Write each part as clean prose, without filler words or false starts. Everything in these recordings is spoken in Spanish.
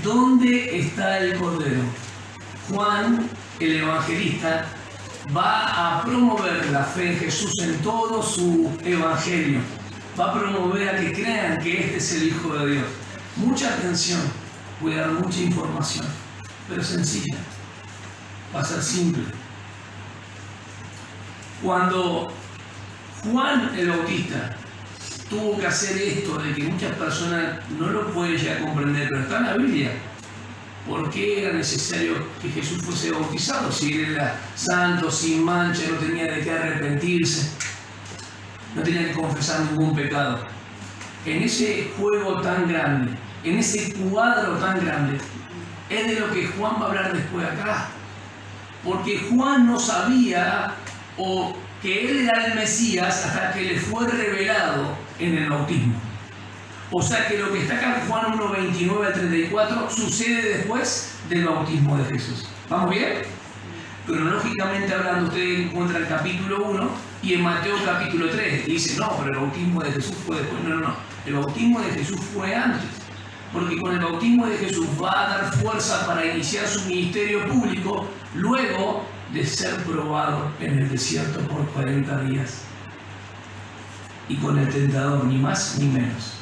¿Dónde está el Cordero? Juan, el evangelista, va a promover la fe en Jesús en todo su evangelio. Va a promover a que crean que este es el Hijo de Dios. Mucha atención, voy a dar mucha información, pero sencilla. Va a ser simple. Cuando Juan el Bautista tuvo que hacer esto de que muchas personas no lo pueden llegar a comprender, pero está en la Biblia. ¿Por qué era necesario que Jesús fuese bautizado? Si él era santo, sin mancha, no tenía de qué arrepentirse, no tenía que confesar ningún pecado. En ese juego tan grande, en ese cuadro tan grande, es de lo que Juan va a hablar después acá. Porque Juan no sabía o que él era el Mesías hasta que le fue revelado en el bautismo. O sea que lo que está acá en Juan 1, 29 al 34 sucede después del bautismo de Jesús. ¿Vamos bien? Cronológicamente hablando, usted encuentra el capítulo 1 y en Mateo capítulo 3 dice, no, pero el bautismo de Jesús fue después. No. El bautismo de Jesús fue antes. Porque con el bautismo de Jesús va a dar fuerza para iniciar su ministerio público luego de ser probado en el desierto por 40 días. Y con el tentador, ni más ni menos.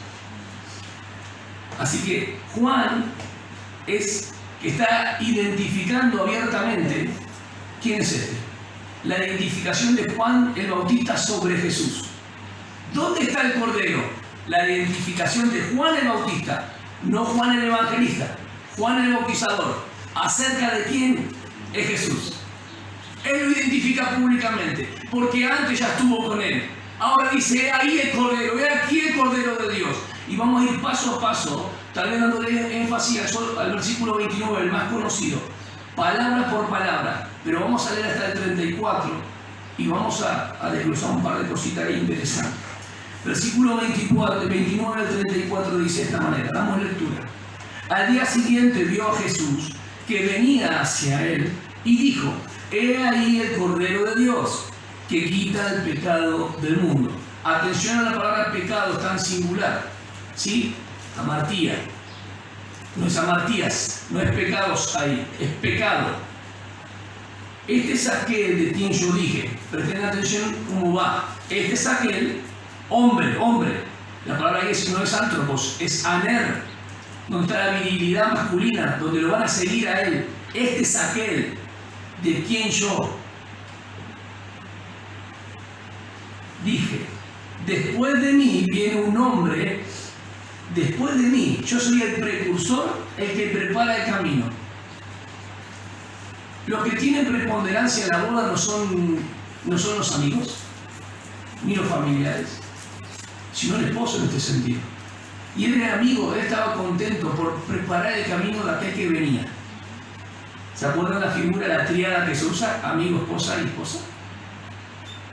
Así que Juan está identificando abiertamente quién es este. La identificación de Juan el Bautista sobre Jesús. ¿Dónde está el Cordero? La identificación de Juan el Bautista, no Juan el Evangelista, Juan el Bautizador. ¿Acerca de quién es Jesús? Él lo identifica públicamente, porque antes ya estuvo con él. Ahora dice, ahí el Cordero, ve aquí el Cordero de Dios. Y vamos a ir paso a paso, tal vez dándole énfasis al versículo 29, el más conocido, palabra por palabra, pero vamos a leer hasta el 34 y vamos a desglosar un par de cositas ahí interesantes. Versículo 29 al 34 dice de esta manera, damos lectura. Al día siguiente vio a Jesús que venía hacia él y dijo, he ahí el Cordero de Dios, que quita el pecado del mundo. Atención a la palabra pecado, tan singular. ¿Sí? Amartía. No es amartías, no es pecados ahí, es pecado. Este es aquel de quien yo dije, presten atención cómo va. Este es aquel, hombre. La palabra ahí no es antropos, es aner, donde está la virilidad masculina, donde lo van a seguir a él. Este es aquel de quien yo dije, después de mí viene un hombre, después de mí, yo soy el precursor, el que prepara el camino. Los que tienen preponderancia en la boda no son los amigos, ni los familiares, sino el esposo en este sentido. Y él era amigo, él estaba contento por preparar el camino de aquel que venía. ¿Se acuerdan la figura, la tríada que se usa? Amigo, esposa y esposa.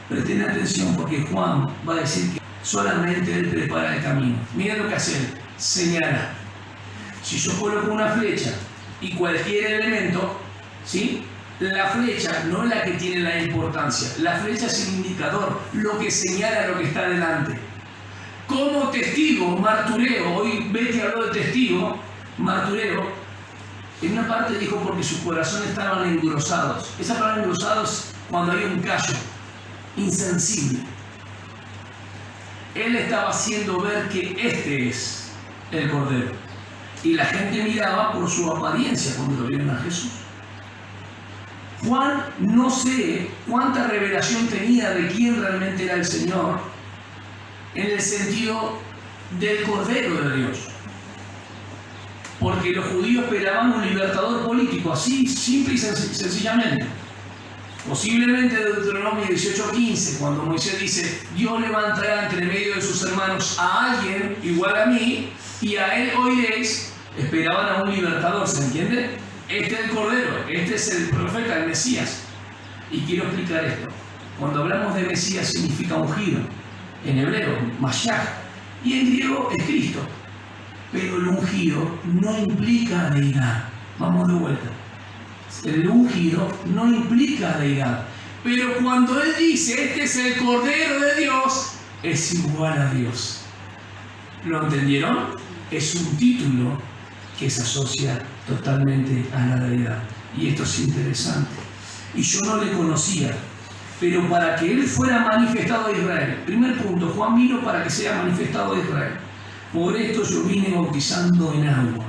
Presten atención porque Juan va a decir que solamente él prepara el camino. Miren lo que hace él, señala. Si yo coloco una flecha y cualquier elemento, ¿sí? La flecha no es la que tiene la importancia. La flecha es el indicador, lo que señala lo que está delante. Como testigo, martureo, hoy Betty habló de testigo, martureo, en una parte dijo porque sus corazones estaban engrosados. Esa palabra engrosados cuando hay un callo, insensible. Él estaba haciendo ver que este es el Cordero. Y la gente miraba por su apariencia cuando lo vieron a Jesús. Juan no sé cuánta revelación tenía de quién realmente era el Señor en el sentido del Cordero de Dios. Porque los judíos esperaban un libertador político, así, simple y sencillamente. Posiblemente de Deuteronomio 18:15, cuando Moisés dice, Dios levantará entre medio de sus hermanos a alguien igual a mí, y a él oiréis, esperaban a un libertador, ¿se entiende? Este es el Cordero, este es el profeta, el Mesías. Y quiero explicar esto. Cuando hablamos de Mesías significa ungido, en hebreo, Mashiach, y en griego es Cristo. Pero el ungido no implica deidad. Vamos de vuelta. El ungido no implica deidad. Pero cuando él dice, este es el Cordero de Dios, es igual a Dios. ¿Lo entendieron? Es un título que se asocia totalmente a la deidad. Y esto es interesante. Y yo no le conocía, pero para que él fuera manifestado a Israel. Primer punto, Juan vino para que sea manifestado a Israel. Por esto yo vine bautizando en agua.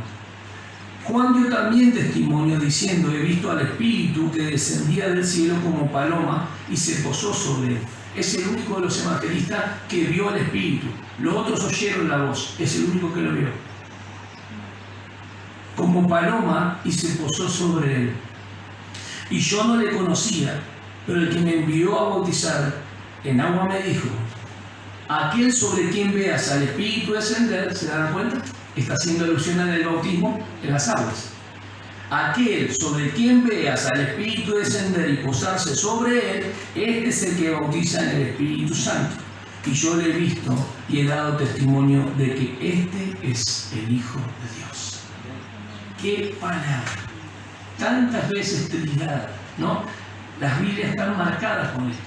Juan dio también testimonio diciendo: he visto al Espíritu que descendía del cielo como paloma y se posó sobre él. Es el único de los evangelistas que vio al Espíritu. Los otros oyeron la voz. Es el único que lo vio. Como paloma y se posó sobre él. Y yo no le conocía, pero el que me envió a bautizar en agua me dijo: aquel sobre quien veas al Espíritu descender, ¿se dan cuenta? Está haciendo alusión al bautismo en las aguas. Aquel sobre quien veas al Espíritu descender y posarse sobre él, este es el que bautiza en el Espíritu Santo. Y yo le he visto y he dado testimonio de que este es el Hijo de Dios. ¡Qué palabra! Tantas veces trinidad, ¿no? Las Biblias están marcadas con esto.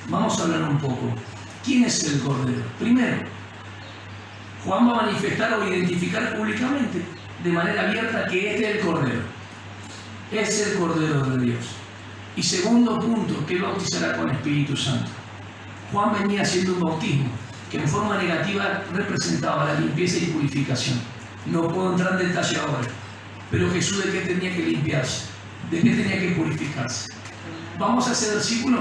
Vamos a hablar un poco. ¿Quién es el Cordero? Primero, Juan va a manifestar o identificar públicamente, de manera abierta, que este es el Cordero. Es el Cordero de Dios. Y segundo punto, que él bautizará con Espíritu Santo. Juan venía haciendo un bautismo que en forma negativa representaba la limpieza y purificación. No puedo entrar en detalle ahora, pero Jesús, ¿de qué tenía que limpiarse? ¿De qué tenía que purificarse? Vamos a ese versículo.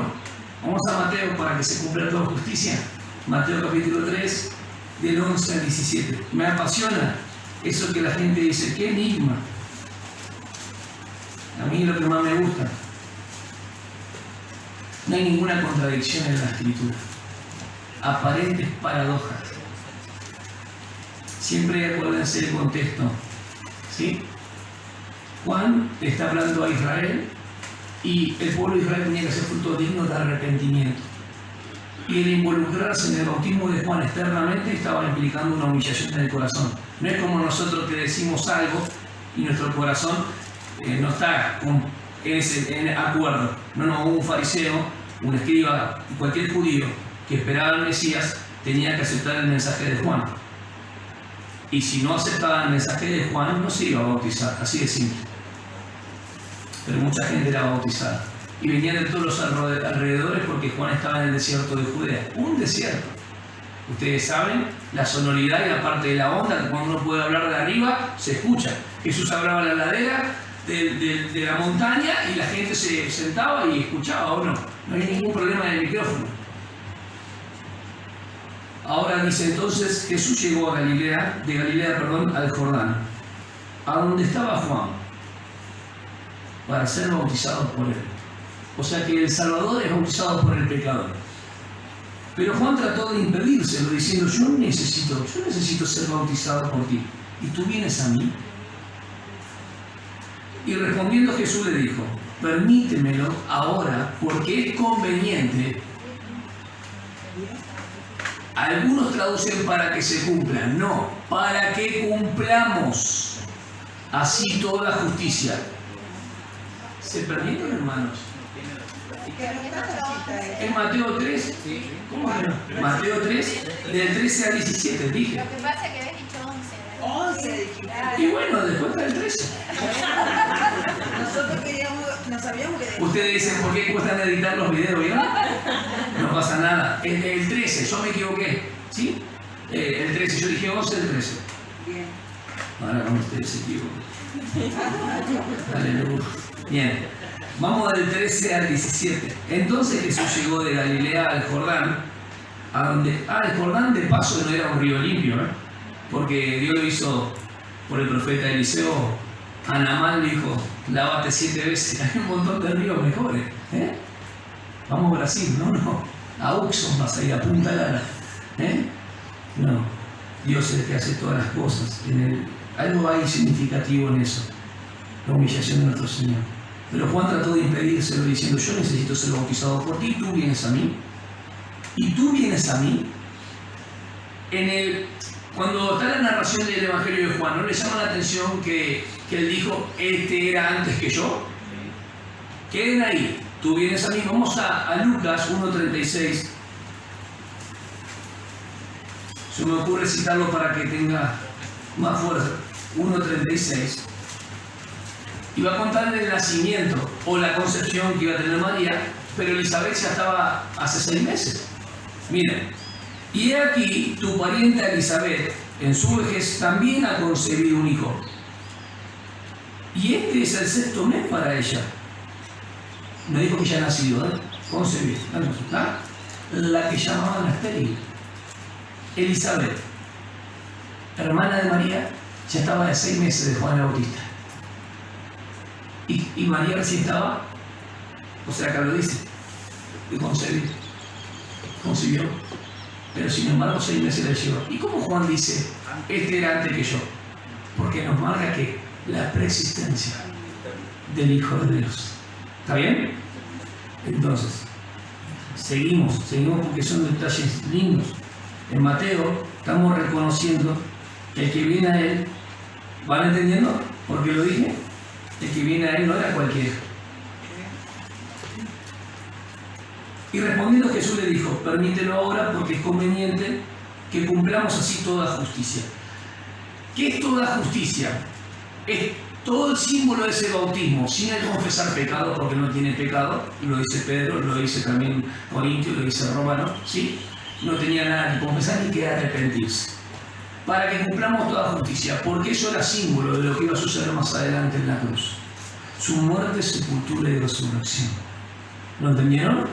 Vamos a Mateo para que se cumpla toda justicia. Mateo capítulo 3, del 11 al 17. Me apasiona eso que la gente dice: ¡qué enigma! A mí es lo que más me gusta. No hay ninguna contradicción en la Escritura. Aparentes paradojas. Siempre acuérdense el contexto. ¿Sí? Juan está hablando a Israel y el pueblo de Israel tenía que ser fruto digno de arrepentimiento. Y el involucrarse en el bautismo de Juan externamente estaba implicando una humillación en el corazón. No es como nosotros que decimos algo y nuestro corazón no está en acuerdo. No, un fariseo, un escriba y cualquier judío que esperaba al Mesías tenía que aceptar el mensaje de Juan. Y si no aceptaba el mensaje de Juan, no se iba a bautizar, así de simple. Pero mucha gente era bautizada. Y venían de todos los alrededores porque Juan estaba en el desierto de Judea. Un desierto. Ustedes saben la sonoridad y la parte de la onda, que cuando uno puede hablar de arriba, se escucha. Jesús hablaba en la ladera de la montaña y la gente se sentaba y escuchaba, ¿o no? No hay ningún problema en el micrófono. Ahora dice entonces, Jesús llegó a de Galilea, al Jordán, a donde estaba Juan, para ser bautizado por él. O sea que el Salvador es bautizado por el pecador. Pero Juan trató de impedírselo diciendo: yo necesito ser bautizado por ti, ¿y tú vienes a mí? Y respondiendo Jesús le dijo: permítemelo ahora, porque es conveniente. Algunos traducen para que se cumpla. No, para que cumplamos así toda justicia. ¿Se perdieron, hermanos? ¿Es Mateo 3? ¿Cómo que no? Mateo 3, del 13 al 17, dije. Lo que pasa es que habéis dicho 11. Y bueno, después está el 13. Nosotros no sabíamos que... Ustedes dicen: ¿por qué cuestan editar los videos? ¿Vieron? No pasa nada. El 13, yo me equivoqué. ¿Sí? El 13, yo dije 11, el 13. Bien. Ahora con ustedes se equivocan. Aleluya. Bien. Vamos del 13 al 17. Entonces Jesús llegó de Galilea al Jordán, el Jordán de paso no era un río limpio, porque Dios lo hizo por el profeta Eliseo. A Naamán le dijo: lávate 7 veces. Hay un montón de ríos mejores. Vamos a Brasil, no. A Uxon vas a ir, a Punta Lara. No. Dios es el que hace todas las cosas. Algo hay significativo en eso. La humillación de nuestro Señor. Pero Juan trató de impedírselo diciendo: yo necesito ser bautizado por ti, y tú vienes a mí. Y tú vienes a mí. Cuando está la narración del Evangelio de Juan, ¿no le llama la atención que él dijo: este era antes que yo? Queden ahí. Tú vienes a mí. Vamos a Lucas 1:36. Se me ocurre citarlo para que tenga más fuerza. 1:36, y va a contar el nacimiento o la concepción que iba a tener María, pero Elizabeth ya estaba hace 6 meses. Miren, y he aquí tu pariente Elizabeth, en su vejez también ha concebido un hijo. Y este es el 6º mes para ella. No dijo que ya ha nacido, concebido. ¿Ah? La que llamaban la estéril. Elizabeth, hermana de María, ya estaba de 6 meses de Juan el Bautista. Y María recién estaba, o sea, acá lo dice, de concibió. Pero sin embargo 6 meses le llevó. ¿Y cómo Juan dice, este era antes que yo? Porque nos marca que la preexistencia del Hijo de Dios. ¿Está bien? Entonces, seguimos porque son detalles lindos. En Mateo estamos reconociendo que el que viene a Él, ¿van entendiendo por qué lo dije? El que viene a Él no era cualquiera. Y respondiendo Jesús le dijo, permítelo ahora porque es conveniente que cumplamos así toda justicia. ¿Qué es toda justicia? Es todo el símbolo de ese bautismo, sin el confesar pecado, porque no tiene pecado, lo dice Pedro, lo dice también Corintio, lo dice Romano, ¿sí? No tenía nada que confesar ni que arrepentirse. Para que cumplamos toda justicia, porque eso era símbolo de lo que iba a suceder más adelante en la cruz. Su muerte, sepultura y resurrección. ¿Lo entendieron?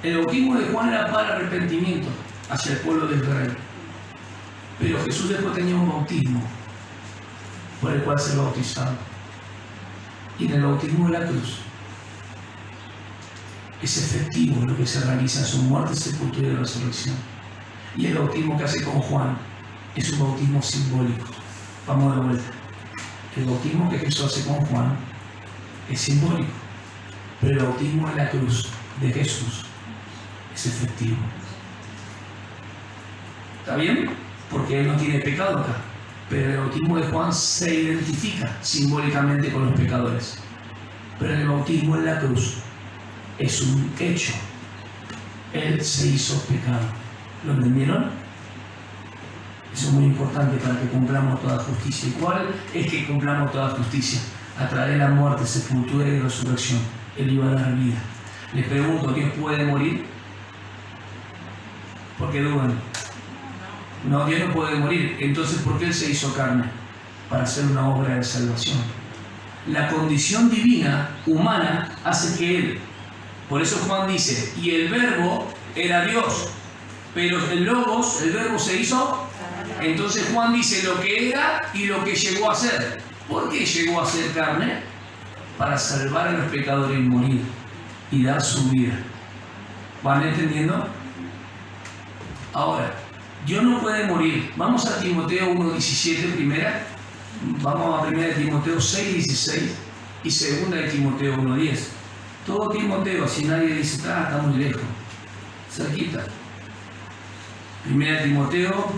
El bautismo de Juan era para arrepentimiento hacia el pueblo de Israel. Pero Jesús después tenía un bautismo por el cual ser bautizado. Y en el bautismo de la cruz es efectivo lo que se realiza en su muerte, sepultura y resurrección. Y el bautismo que hace con Juan es un bautismo simbólico. Vamos de vuelta. El bautismo que Jesús hace con Juan es simbólico, pero el bautismo en la cruz de Jesús es efectivo. ¿Está bien? Porque Él no tiene pecado acá. Pero el bautismo de Juan se identifica simbólicamente con los pecadores. Pero el bautismo en la cruz es un hecho. Él se hizo pecado. ¿Lo entendieron? Eso es muy importante para que cumplamos toda justicia. ¿Y cuál es que cumplamos toda justicia? A través de la muerte, sepultura y resurrección. Él iba a dar vida. Les pregunto, ¿Dios puede morir? ¿Por qué dudan? No, Dios no puede morir. Entonces, ¿por qué Él se hizo carne? Para hacer una obra de salvación. La condición divina, humana, hace que Él. Por eso Juan dice, y el verbo era Dios. Pero el logos, el verbo se hizo. Entonces Juan dice lo que era y lo que llegó a ser. ¿Por qué llegó a ser carne? Para salvar a los pecadores y morir. Y dar su vida. ¿Van entendiendo? Ahora, Dios no puede morir. Vamos a Timoteo 1:17 primera. Vamos a 1 Timoteo 6:16 y 2 Timoteo 1:10. Todo Timoteo, así nadie dice, está muy lejos. Cerquita. 1 Timoteo,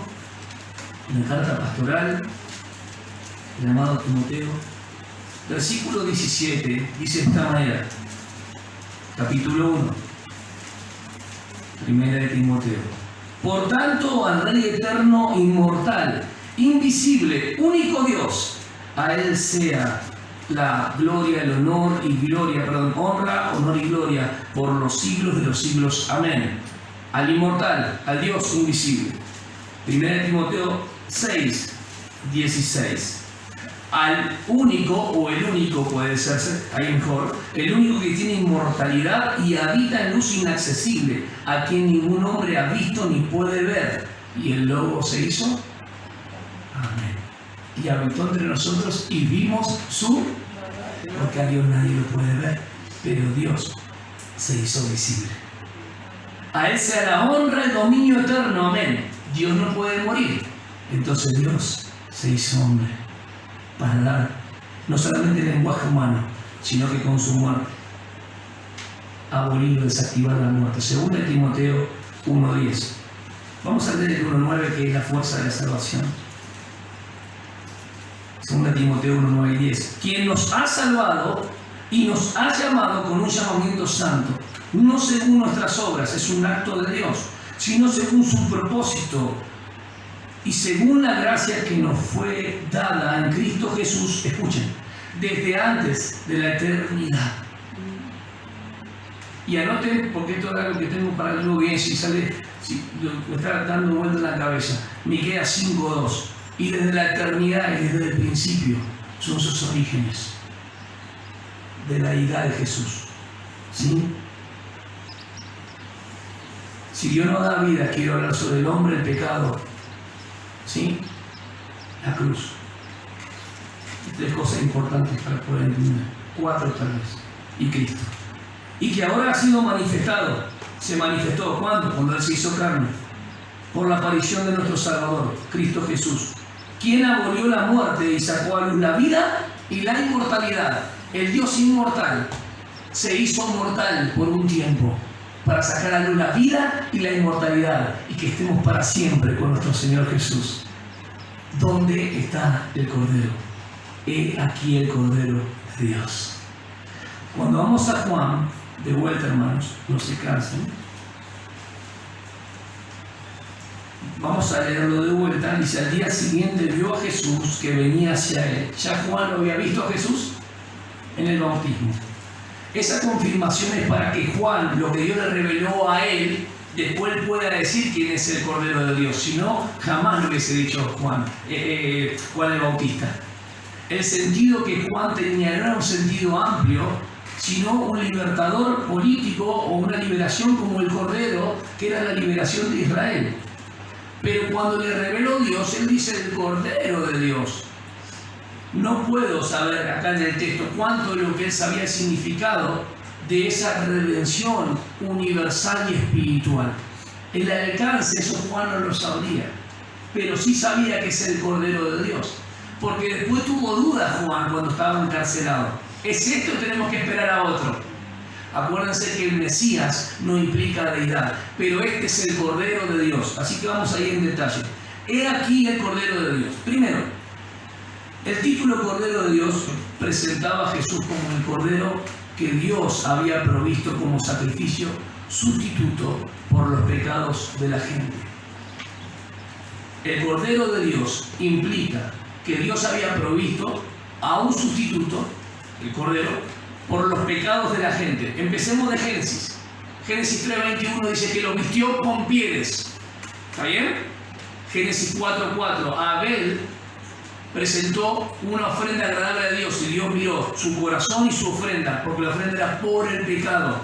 una carta pastoral, el amado Timoteo. Versículo 17 dice de esta manera. Capítulo 1. 1 Timoteo. Por tanto, al Rey eterno, inmortal, invisible, único Dios, a Él sea la gloria, el honor y gloria, honra, honor y gloria por los siglos de los siglos. Amén. Al inmortal, al Dios invisible. 1 Timoteo 6:16. Al único, o el único puede ser, ahí mejor, el único que tiene inmortalidad y habita en luz inaccesible, a quien ningún hombre ha visto ni puede ver. Y el Logo se hizo. Amén. Y habitó entre nosotros y vimos su. Porque a Dios nadie lo puede ver, pero Dios se hizo visible. A Él sea la honra, el dominio eterno. Amén. Dios no puede morir. Entonces Dios se hizo hombre para dar no solamente el lenguaje humano, sino que con su muerte abolir o desactivar la muerte. 2 Timoteo 1:10. Vamos a leer el 1:9, que es la fuerza de la salvación. 2 Timoteo 1:9 y 10. Quien nos ha salvado y nos ha llamado con un llamamiento santo, no según nuestras obras, es un acto de Dios, sino según su propósito Y según la gracia que nos fue dada en Cristo Jesús, escuchen, desde antes de la eternidad. Y anoten, porque esto es algo que tengo para leerlo bien, si sale, si lo está dando vuelta en la cabeza. Miqueas 5:2. Y desde la eternidad y desde el principio son sus orígenes de la deidad de Jesús. ¿Sí? Si Dios no da vida, quiero hablar sobre el hombre, el pecado. ¿Sí? La cruz. 3 cosas importantes para poder entender. 4 tal vez. Y Cristo. Y que ahora ha sido manifestado. Se manifestó. ¿Cuándo? Cuando Él se hizo carne. Por la aparición de nuestro Salvador, Cristo Jesús. Quien abolió la muerte y sacó a luz la vida y la inmortalidad. El Dios inmortal se hizo mortal por un tiempo para sacar a luz la vida y la inmortalidad y que estemos para siempre con nuestro Señor Jesús. ¿Dónde está el Cordero? He aquí el Cordero de Dios. Cuando vamos a Juan, de vuelta hermanos, no se cansen. Vamos a leerlo de vuelta. Dice, al día siguiente vio a Jesús que venía hacia él. ¿Ya Juan lo había visto a Jesús? En el bautismo. Esa confirmación es para que Juan, lo que Dios le reveló a él, después pueda decir quién es el Cordero de Dios. Si no, jamás lo hubiese dicho Juan el Bautista. El sentido que Juan tenía no era un sentido amplio, sino un libertador político o una liberación como el Cordero, que era la liberación de Israel. Pero cuando le reveló Dios, él dice el Cordero de Dios. No puedo saber acá en el texto cuánto de lo que él sabía el significado de esa redención universal y espiritual. El alcance, eso Juan no lo sabría, pero sí sabía que es el Cordero de Dios. Porque después tuvo dudas Juan cuando estaba encarcelado. ¿Es esto o tenemos que esperar a otro? Acuérdense que el Mesías no implica deidad, pero este es el Cordero de Dios. Así que vamos a ir en detalle. He aquí el Cordero de Dios. Primero, el título Cordero de Dios presentaba a Jesús como el Cordero que Dios había provisto como sacrificio sustituto por los pecados de la gente. El Cordero de Dios implica que Dios había provisto a un sustituto, el Cordero, por los pecados de la gente. Empecemos de Génesis. Génesis 3:21 dice que lo vistió con pieles. ¿Está bien? Génesis 4:4. Abel presentó una ofrenda agradable a Dios y Dios miró su corazón y su ofrenda, porque la ofrenda era por el pecado.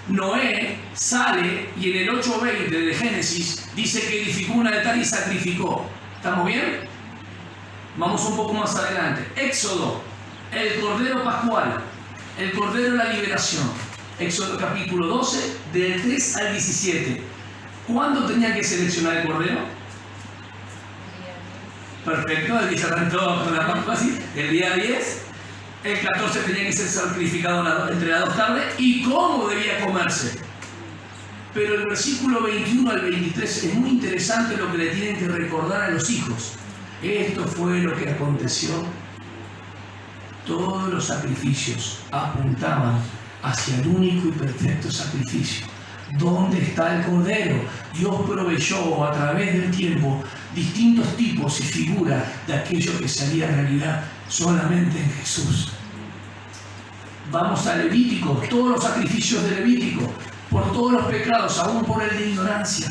Noé sale y en el 8:20 de Génesis dice que edificó un altar y sacrificó. ¿Estamos bien? Vamos un poco más adelante. Éxodo, el Cordero Pascual, el Cordero de la Liberación. Éxodo capítulo 12, del 3 al 17. ¿Cuándo tenía que seleccionar el Cordero? Perfecto, el día se arrancó con la Pascua así, el día 10. El 14 tenía que ser sacrificado entre las 2 tardes. ¿Y cómo debía comerse? Pero el versículo 21 al 23 es muy interesante lo que le tienen que recordar a los hijos. Esto fue lo que aconteció. Todos los sacrificios apuntaban hacia el único y perfecto sacrificio. ¿Dónde está el Cordero? Dios proveyó a través del tiempo distintos tipos y figuras de aquello que se haría realidad solamente en Jesús. Vamos a Levítico, todos los sacrificios de Levítico, por todos los pecados, aún por el de ignorancia.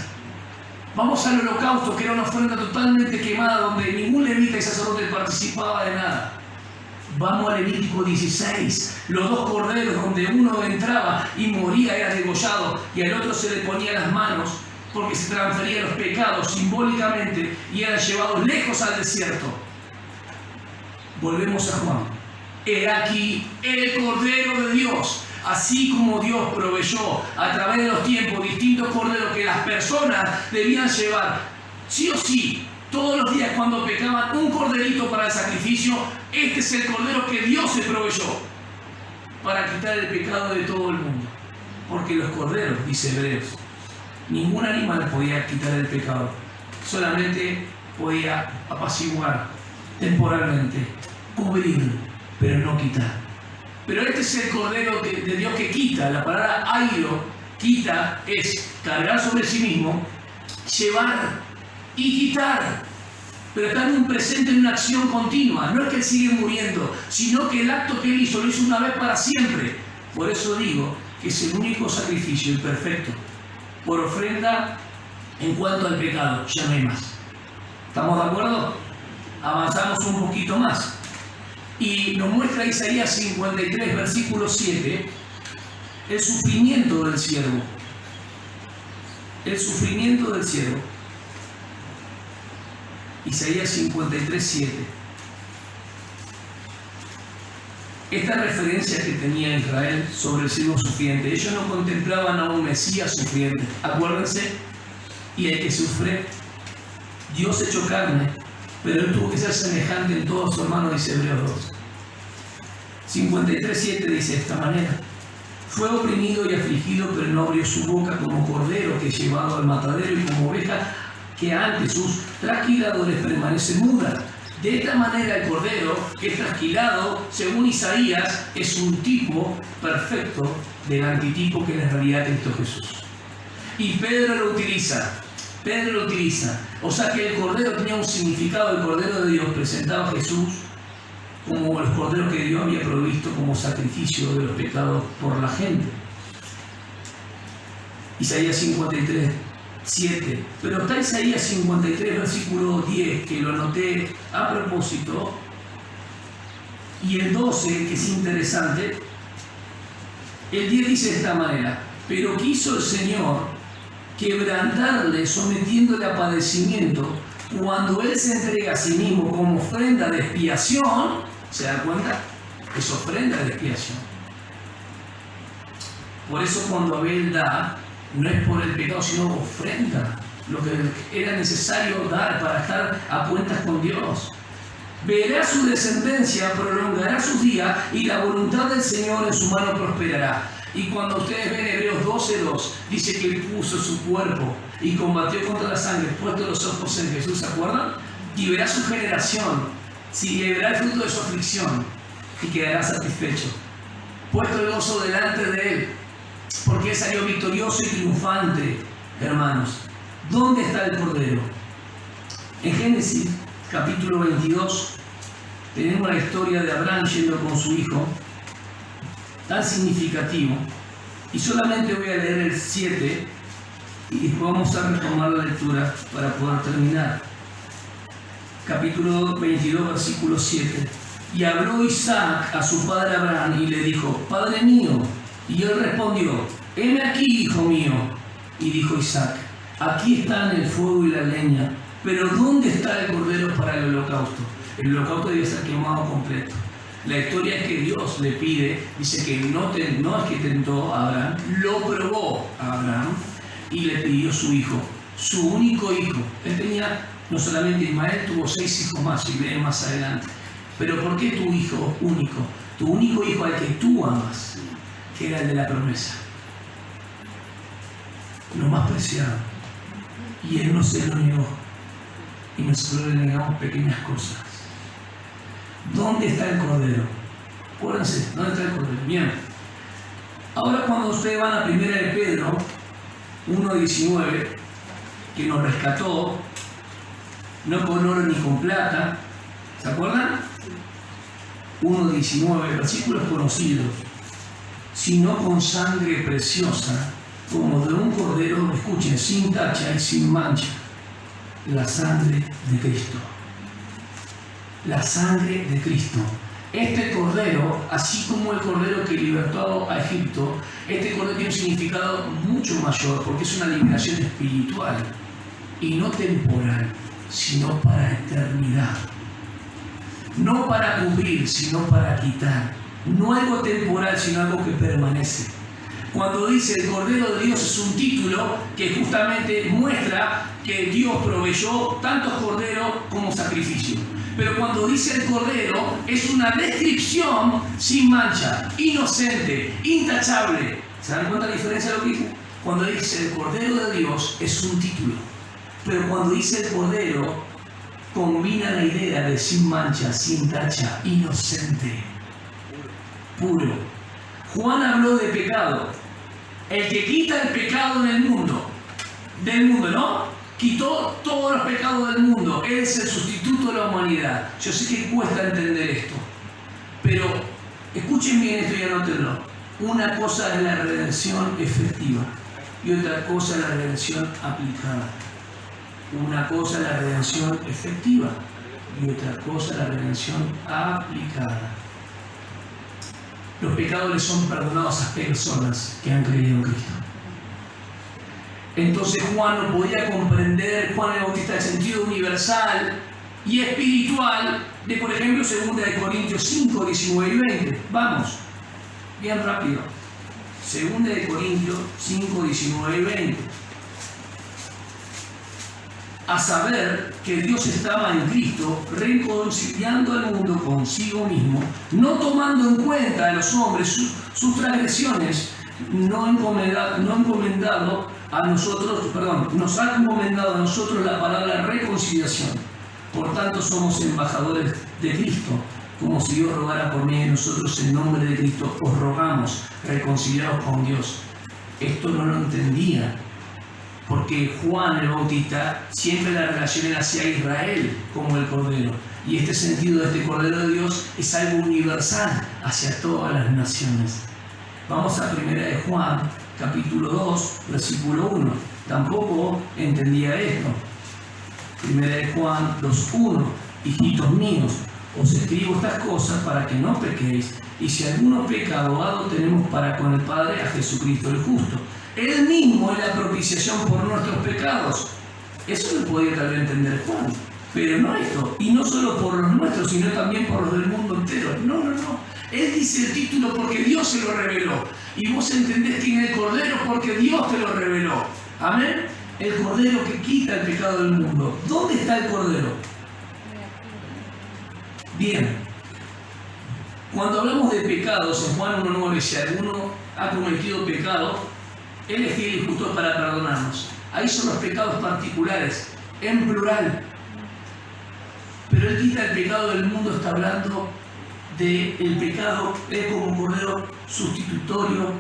Vamos al holocausto, que era una ofrenda totalmente quemada, donde ningún levita y sacerdote participaba de nada. Vamos a Levítico 16, los 2 corderos donde uno entraba y moría, era degollado, y al otro se le ponía las manos, porque se transferían los pecados simbólicamente y eran llevados lejos al desierto. Volvemos a Juan. He aquí el Cordero de Dios. Así como Dios proveyó a través de los tiempos distintos corderos que las personas debían llevar, sí o sí, todos los días cuando pecaban, un corderito para el sacrificio, este es el Cordero que Dios se proveyó para quitar el pecado de todo el mundo. Porque los corderos, dice Hebreos, ningún animal podía quitar el pecado, solamente podía apaciguar temporalmente, cubrir, pero no quitar. Pero este es el Cordero de Dios que quita. La palabra airo, quita, es cargar sobre sí mismo, llevar y quitar. Pero está en un presente, en una acción continua. No es que Él sigue muriendo, sino que el acto que Él hizo, lo hizo una vez para siempre. Por eso digo que es el único sacrificio, el perfecto, por ofrenda en cuanto al pecado. Ya no hay más. ¿Estamos de acuerdo? Avanzamos un poquito más. Y nos muestra Isaías 53, versículo 7, el sufrimiento del siervo. El sufrimiento del siervo. Isaías 53, 7. Esta referencia que tenía Israel sobre el siervo sufriente. Ellos no contemplaban a un Mesías sufriente. Acuérdense, y el que sufre, Dios hecho carne, pero Él tuvo que ser semejante en todo su hermano, dice Hebreos 2. 53:7 dice de esta manera: fue oprimido y afligido, pero no abrió su boca, como cordero que es llevado al matadero, y como oveja que ante sus trasquiladores permanece muda. De esta manera el cordero que es trasquilado, según Isaías, es un tipo perfecto del antitipo que es la realidad de Cristo Jesús. Y Pedro lo utiliza. O sea que el cordero tenía un significado. El cordero de Dios presentaba a Jesús como los corderos que Dios había provisto como sacrificio de los pecados por la gente. Isaías 53, 7. Pero está Isaías 53, versículo 10, que lo anoté a propósito. Y el 12, que es interesante. El 10 dice de esta manera: pero quiso el Señor quebrantarle, sometiéndole a padecimiento, cuando Él se entrega a sí mismo como ofrenda de expiación. ¿Se dan cuenta? Es ofrenda de expiación. Por eso cuando Abel da, no es por el pecado, sino ofrenda, lo que era necesario dar para estar a cuentas con Dios. Verá su descendencia, prolongará sus días, y la voluntad del Señor en su mano prosperará. Y cuando ustedes ven Hebreos 12:2, dice que Él puso su cuerpo y combatió contra la sangre, puesto los ojos en Jesús, ¿se acuerdan? Y verá su generación, si verá el fruto de su aflicción, y quedará satisfecho. Puesto el gozo delante de Él, porque Él salió victorioso y triunfante, hermanos. ¿Dónde está el Cordero? En Génesis, capítulo 22, tenemos la historia de Abraham yendo con su hijo, tan significativo, y solamente voy a leer el 7 y después vamos a retomar la lectura para poder terminar. Capítulo 22, versículo 7. Y habló Isaac a su padre Abraham y le dijo: Padre mío. Y él respondió: heme aquí, hijo mío. Y dijo Isaac: aquí están el fuego y la leña, pero ¿dónde está el cordero para el holocausto? El holocausto debe ser quemado completo. La historia es que Dios le pide, dice que no es que tentó a Abraham, lo probó a Abraham y le pidió su hijo, su único hijo. Él tenía, no solamente Ismael, tuvo 6 hijos más, y veremos más adelante. Pero ¿por qué tu hijo único? Tu único hijo al que tú amas, que era el de la promesa. Lo más preciado. Y Él no se lo negó. Y nosotros le negamos pequeñas cosas. ¿Dónde está el Cordero? Acuérdense, ¿dónde está el Cordero? Bien. Ahora cuando ustedes van a 1 de Pedro 1:19, que nos rescató, no con oro ni con plata, ¿se acuerdan? 1:19, versículos conocidos, sino con sangre preciosa, como de un cordero, escuchen, sin tacha y sin mancha, la sangre de Cristo. La sangre de Cristo. Este cordero, así como el cordero que libertó a Egipto, este cordero tiene un significado mucho mayor, porque es una liberación espiritual y no temporal, sino para eternidad. No para cubrir, sino para quitar. No algo temporal, sino algo que permanece. Cuando dice el Cordero de Dios, es un título que justamente muestra que Dios proveyó tantos corderos como sacrificio. Pero cuando dice el Cordero, es una descripción sin mancha, inocente, intachable. ¿Se dan cuenta la diferencia de lo que dice? Cuando dice el Cordero de Dios, es un título. Pero cuando dice el Cordero, combina la idea de sin mancha, sin tacha, inocente, puro. Juan habló de pecado. El que quita el pecado en el mundo. Del mundo, ¿no? quitó todos los pecados del mundo. Él es el sustituto de la humanidad. Yo sé que cuesta entender esto, pero escuchen bien esto y anótenlo. Una cosa es la redención efectiva y otra cosa es la redención aplicada. Una cosa es la redención efectiva y otra cosa es la redención aplicada. Los pecados les son perdonados a las personas que han creído en Cristo. Entonces Juan no podía comprender, Juan el Bautista, el sentido universal y espiritual de, por ejemplo, 2 Corintios 5, 19 y 20. Vamos, bien rápido. 2 Corintios 5, 19 y 20. A saber que Dios estaba en Cristo reconciliando al mundo consigo mismo, no tomando en cuenta a los hombres sus transgresiones, nos ha encomendado a nosotros la palabra reconciliación. Por tanto, somos embajadores de Cristo, como si Dios rogara por medio de nosotros. En nombre de Cristo os rogamos, reconciliados con Dios. Esto no lo entendía, porque Juan el Bautista siempre la relación era hacia Israel como el Cordero. Y este sentido de este Cordero de Dios es algo universal hacia todas las naciones. Vamos a 1 de Juan, capítulo 2, versículo 1. Tampoco entendía esto. 1 de Juan 2:1. Hijitos míos, os escribo estas cosas para que no pequéis. Y si alguno peca, abogado tenemos para con el Padre a Jesucristo el justo. Él mismo es la propiciación por nuestros pecados. Eso lo podía tal vez entender Juan. Pero no esto. Y no solo por los nuestros, sino también por los del mundo entero. No. Él dice el título porque Dios se lo reveló. Y vos entendés quién es el Cordero porque Dios te lo reveló. Amén. El Cordero que quita el pecado del mundo. ¿Dónde está el Cordero? Bien. Cuando hablamos de pecados en Juan 1:9, si alguno ha cometido pecado, Él es fiel y justo para perdonarnos. Ahí son los pecados particulares, en plural. Pero Él quita el pecado del mundo, está hablando del pecado, Él como Cordero sustitutorio,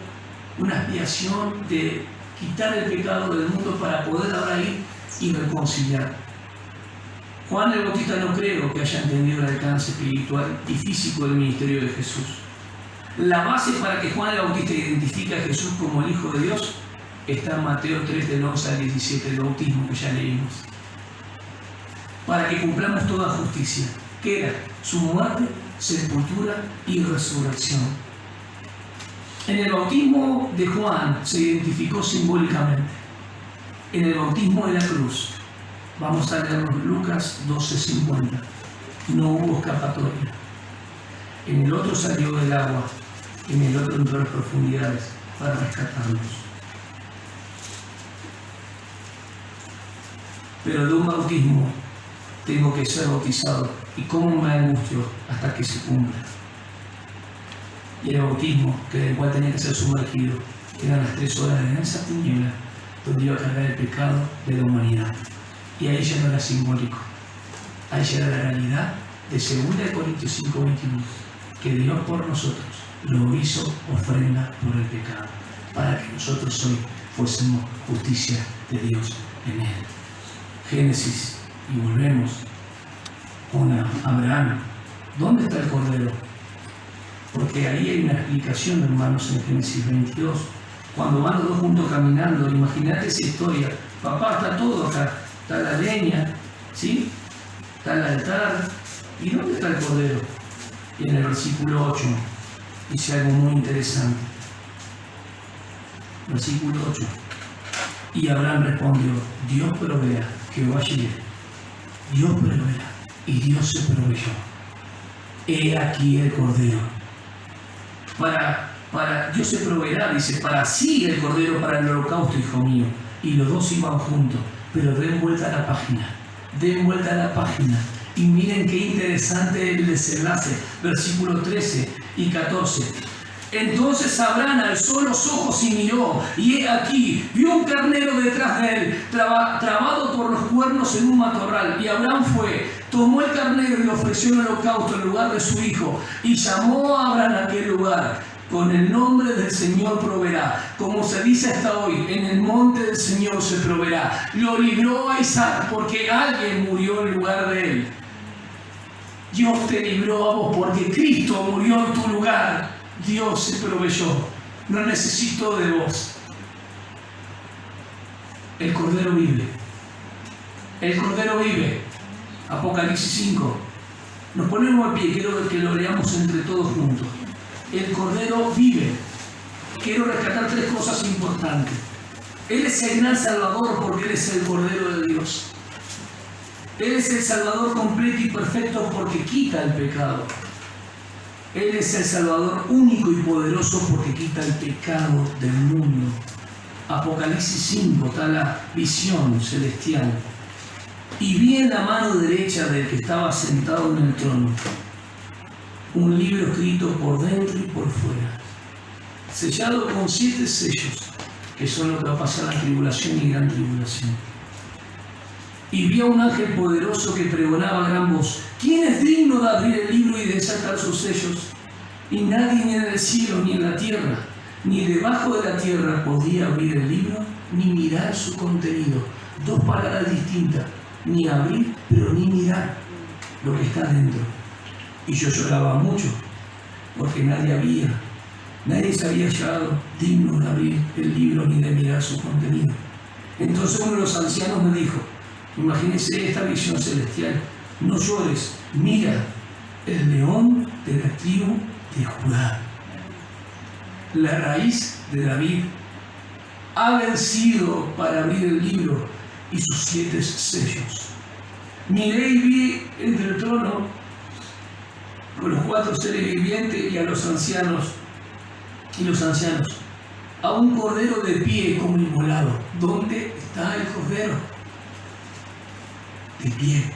una expiación de quitar el pecado del mundo para poder ahora ir y reconciliar. Juan el Bautista no creo que haya entendido el alcance espiritual y físico del ministerio de Jesús. La base para que Juan el Bautista identifique a Jesús como el Hijo de Dios está en Mateo 3, del 11 al 17, el bautismo que ya leímos. Para que cumplamos toda justicia, que era su muerte, sepultura y resurrección. En el bautismo de Juan se identificó simbólicamente. En el bautismo de la cruz, vamos a leer Lucas 12:50, no hubo escapatoria. En el otro salió del agua, en el otro entró a las profundidades para rescatarnos. Pero de un bautismo tengo que ser bautizado. ¿Y cómo me angustio hasta que se cumpla? Y el bautismo, del cual tenía que ser sumergido, eran las 3 horas de densa tiniebla, donde iba a cargar el pecado de la humanidad. Y ahí ya no era simbólico, ahí ya era la realidad de 2 Corintios 5:21, que Dios por nosotros lo hizo ofrenda por el pecado, para que nosotros hoy fuésemos justicia de Dios en Él. Génesis, y volvemos con Abraham. ¿Dónde está el Cordero? Porque ahí hay una explicación, hermanos, en Génesis 22. Cuando van los dos juntos caminando, imagínate esa historia. Papá, está todo acá. Está la leña, ¿sí? Está el altar. ¿Y dónde está el Cordero? Y en el versículo 8 dice algo muy interesante. Versículo 8. Y Abraham respondió: Dios provea, Jehová Jireh. Dios proveerá. Y Dios se proveyó. He aquí el Cordero. Dios se proveerá, dice, para sí el Cordero para el holocausto, hijo mío. Y los dos iban juntos. Pero den vuelta a la página. Den vuelta a la página. Y miren qué interesante el desenlace. Versículos 13 y 14. Entonces Abraham alzó los ojos y miró, y he aquí, vio un carnero detrás de él, trabado por los cuernos en un matorral. Y Abraham fue, tomó el carnero y lo ofreció en holocausto en lugar de su hijo. Y llamó a Abraham a aquel lugar Con el nombre del Señor proveerá. Como se dice hasta hoy, en el monte del Señor se proveerá. Lo libró a Isaac porque alguien murió en lugar de él. Dios te libró a vos porque Cristo murió en tu lugar. Dios se proveyó. No necesito de vos. El Cordero vive. El Cordero vive. Apocalipsis 5. Nos ponemos de pie. Quiero que lo leamos entre todos juntos. El Cordero vive. Quiero rescatar 3 cosas importantes. Él es el gran Salvador porque Él es el Cordero de Dios. Él es el Salvador completo y perfecto porque quita el pecado. Él es el Salvador único y poderoso porque quita el pecado del mundo. Apocalipsis 5 está la visión celestial. Y vi en la mano derecha del que estaba sentado en el trono un libro escrito por dentro y por fuera, sellado con 7 sellos, que son lo que va a pasar la tribulación y gran tribulación. Y vi a un ángel poderoso que pregonaba a gran voz: ¿quién es digno de abrir el libro y de desatar sus sellos? Y nadie ni en el cielo, ni en la tierra, ni debajo de la tierra podía abrir el libro, ni mirar su contenido. 2 palabras distintas: ni abrir, pero ni mirar lo que está dentro. Y yo lloraba mucho, porque nadie se había hallado digno de abrir el libro ni de mirar su contenido. Entonces uno de los ancianos me dijo: imagínense esta visión celestial, no llores, mira, el león de la tribu de Judá, la raíz de David, ha vencido para abrir el libro y sus 7 sellos. Miré y vi entre el trono con los 4 seres vivientes y a los ancianos, a un cordero de pie como inmolado. ¿Dónde está el cordero? De pie.